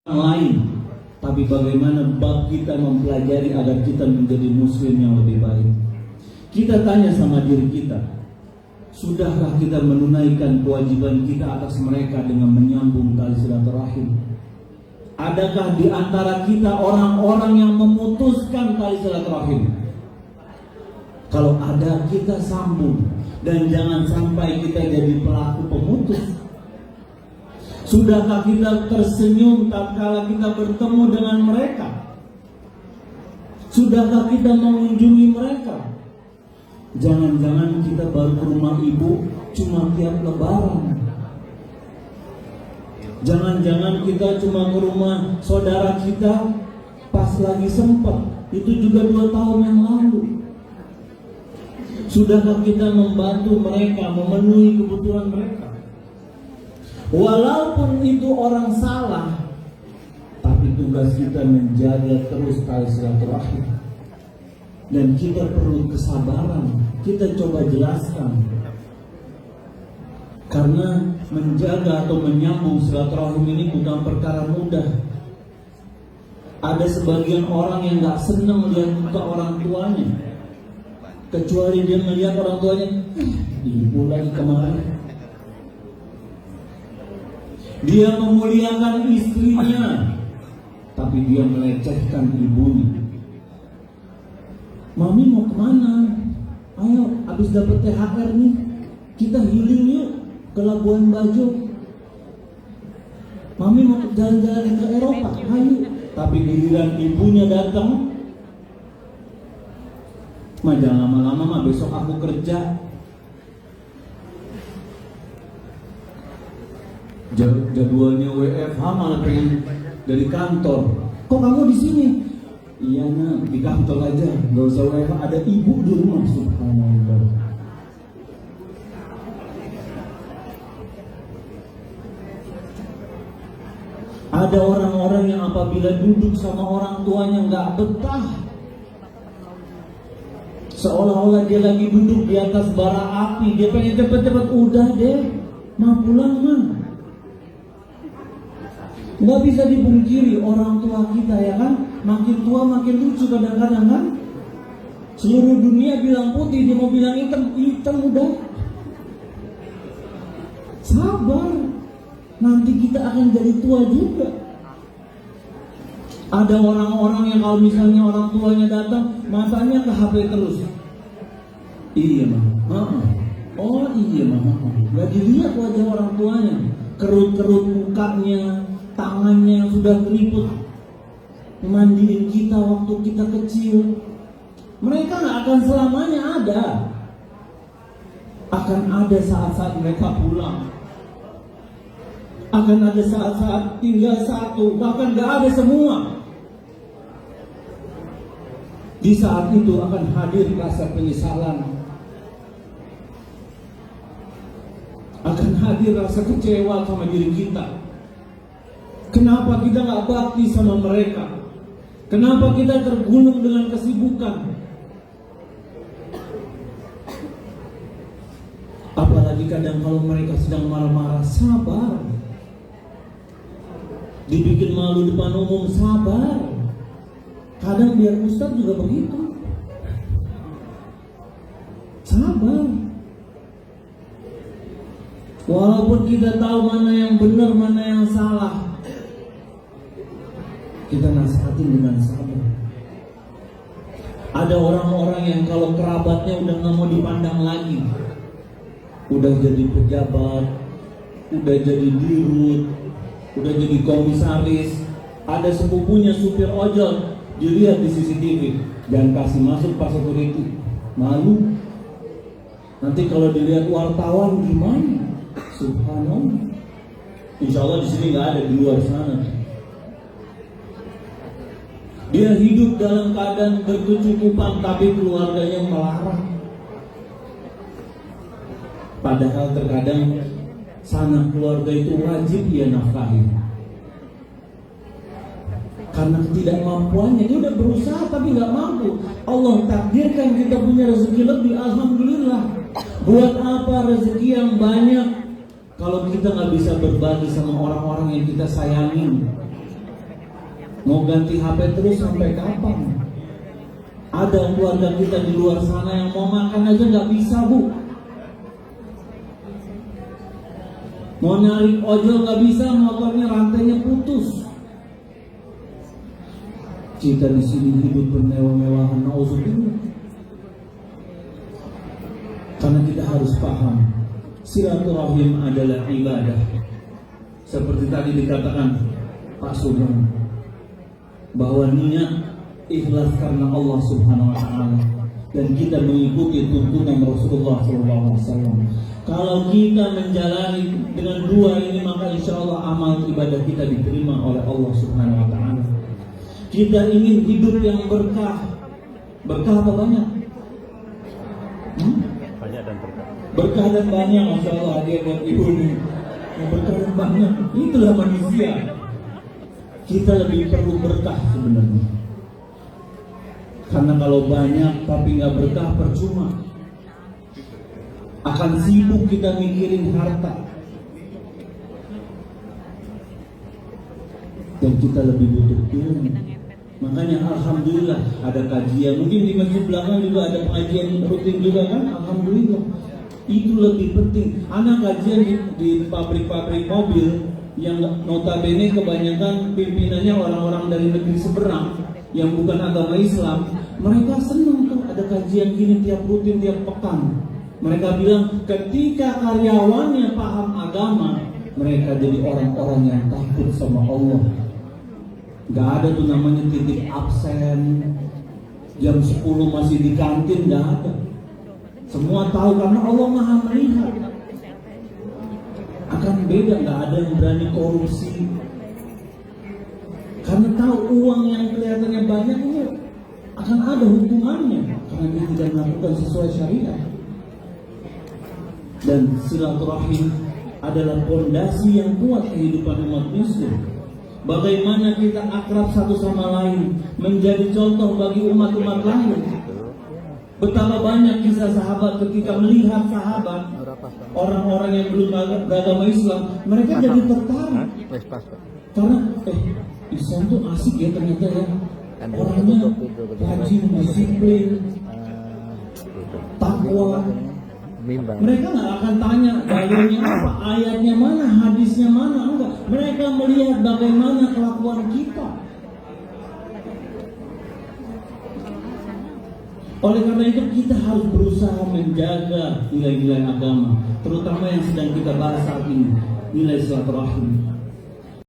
lain, tapi bagaimana bab kita mempelajari agar kita menjadi muslim yang lebih baik. Kita tanya sama diri kita, sudahkah kita menunaikan kewajiban kita atas mereka dengan menyambung tali silaturahim? Adakah di antara kita orang-orang yang memutuskan tali silaturahim? Kalau ada, kita sambung, dan jangan sampai kita jadi pelaku pemutus. Sudahkah kita tersenyum tatkala kita bertemu dengan mereka? Sudahkah kita mengunjungi mereka? Jangan-jangan kita baru ke rumah ibu cuma tiap lebaran. Jangan-jangan kita cuma ke rumah saudara kita pas lagi sempat, itu juga 2 tahun yang lalu. Sudahkah kita membantu mereka, memenuhi kebutuhan mereka? Walaupun itu orang salah, tapi tugas kita menjaga terus tali silaturahim. Dan kita perlu kesabaran. Kita coba jelaskan, karena menjaga atau menyambung silaturahim ini bukan perkara mudah. Ada sebagian orang yang gak senang melihat muka orang tuanya, kecuali dia melihat orang tuanya, ibu lagi kemarin. Dia memuliakan istrinya, tapi dia melecehkan ibunya. Mami mau kemana? Ayo, habis dapat THR nih, kita healing yuk ke Labuan Bajo. Mami mau jalan-jalan ke Eropa, ayo. Tapi giliran ibunya datang, jangan lama-lama mah, besok aku kerja. Jadwalnya WFH malah pengen dari kantor. Kok kamu di sini? Iya nak, di kantor aja, nggak usah WFH. Ada ibu di rumah. Subhanallah. Ada orang-orang yang apabila duduk sama orang tuanya nggak betah, seolah-olah dia lagi duduk di atas bara api. Dia pengen cepet-cepet, udah deh, mau pulang mah. Nggak bisa dipungkiri orang tua kita, ya kan, makin tua makin lucu kadang-kadang kan. Seluruh dunia bilang putih, dia mau bilang hitam, hitam udah. Sabar, nanti kita akan jadi tua juga. Ada orang-orang yang kalau misalnya orang tuanya datang, matanya ke HP terus. Iya mah, oh iya mah, nggak dilihat wajah orang tuanya, kerut-kerut mukanya, tangannya yang sudah keriput, memandiin kita waktu kita kecil. Mereka nggak akan selamanya ada. Akan ada saat-saat mereka pulang. Akan ada saat-saat tinggal satu, bahkan nggak ada semua. Di saat itu akan hadir rasa penyesalan, akan hadir rasa kecewa sama diri kita. Kenapa kita nggak bakti sama mereka? Kenapa kita tergulung dengan kesibukan? Apalagi kadang kalau mereka sedang marah-marah, sabar. Dibikin malu depan umum, sabar. Kadang biar ustaz juga begitu. Sabar. Walaupun kita tahu mana yang benar, mana yang salah, kita nasihatin dengan sabar. Ada orang-orang yang kalau kerabatnya udah nggak mau dipandang lagi, udah jadi pejabat, udah jadi dirut, udah jadi komisaris, ada sepupunya supir ojol, dilihat di CCTV, jangan kasih masuk pas security, malu. Nanti kalau dilihat wartawan gimana? Subhanallah. Insya Allah di sini nggak ada, di luar sana. Dia hidup dalam keadaan berkecukupan, tapi keluarganya melarang. Padahal terkadang sanak keluarga itu wajib ia nafkahi. Karena ketidakmampuannya, dia udah berusaha tapi nggak mampu. Allah takdirkan kita punya rezeki lebih, alhamdulillah. Buat apa rezeki yang banyak kalau kita nggak bisa berbagi sama orang-orang yang kita sayangin? Mau ganti HP terus sampai kapan? Ada keluarga kita di luar sana yang mau makan aja nggak bisa, Bu. Mau narik ojol nggak bisa, motornya rantainya putus. Kita di sini hidup bermewah-mewahan, nauzubillah. Karena kita harus paham, silaturahim adalah ibadah. Seperti tadi dikatakan Pak Sugeng, bahwa niat ikhlas karena Allah Subhanahu wa Ta'ala, dan kita mengikuti tuntunan Rasulullah SAW. Kalau kita menjalani dengan dua ini, maka insya Allah amal ibadah kita diterima oleh Allah Subhanahu wa Ta'ala. Kita ingin hidup yang berkah. Berkah apa banyak? Banyak dan berkah. Berkah dan banyak, Masya Allah, hadiah buat ibu nih. Berkah dan banyak, itulah manusia. Kita lebih perlu berkah sebenarnya. Karena kalau banyak tapi nggak berkah, percuma. Akan sibuk kita mikirin harta. Dan kita lebih butuh ilmu. Makanya alhamdulillah ada kajian. Mungkin di masjid belakang juga ada pengajian rutin juga kan? Alhamdulillah. Itu lebih penting. Anak kajian di pabrik-pabrik mobil yang notabene kebanyakan pimpinannya orang-orang dari negeri seberang yang bukan agama Islam. Mereka senang tuh ada kajian gini tiap rutin, tiap pekan. Mereka bilang ketika karyawannya paham agama, mereka jadi orang-orang yang takut sama Allah. Gak ada tuh namanya titik absen, jam 10 masih di kantin, gak ada. Semua tahu karena Allah Maha melihat. Akan beda, gak ada yang berani korupsi. Karena tahu uang yang kelihatannya banyak ini akan ada hukumannya karena dia tidak melakukan sesuai syariat. Dan silaturahim adalah fondasi yang kuat kehidupan umat Muslim. Bagaimana kita akrab satu sama lain, menjadi contoh bagi umat-umat lain. Betapa banyak kisah sahabat ketika melihat sahabat, orang-orang yang belum beragama Islam, mereka jadi tertarik. Karena Islam tuh asik ya ternyata ya. Orangnya rajin, disiplin, takwa. Mereka nggak akan tanya dalilnya apa, ayatnya mana, hadisnya mana, enggak. Mereka melihat bagaimana kelakuan kita. Oleh karena itu kita harus berusaha menjaga nilai-nilai agama, terutama yang sedang kita bahas saat ini, nilai silaturahim.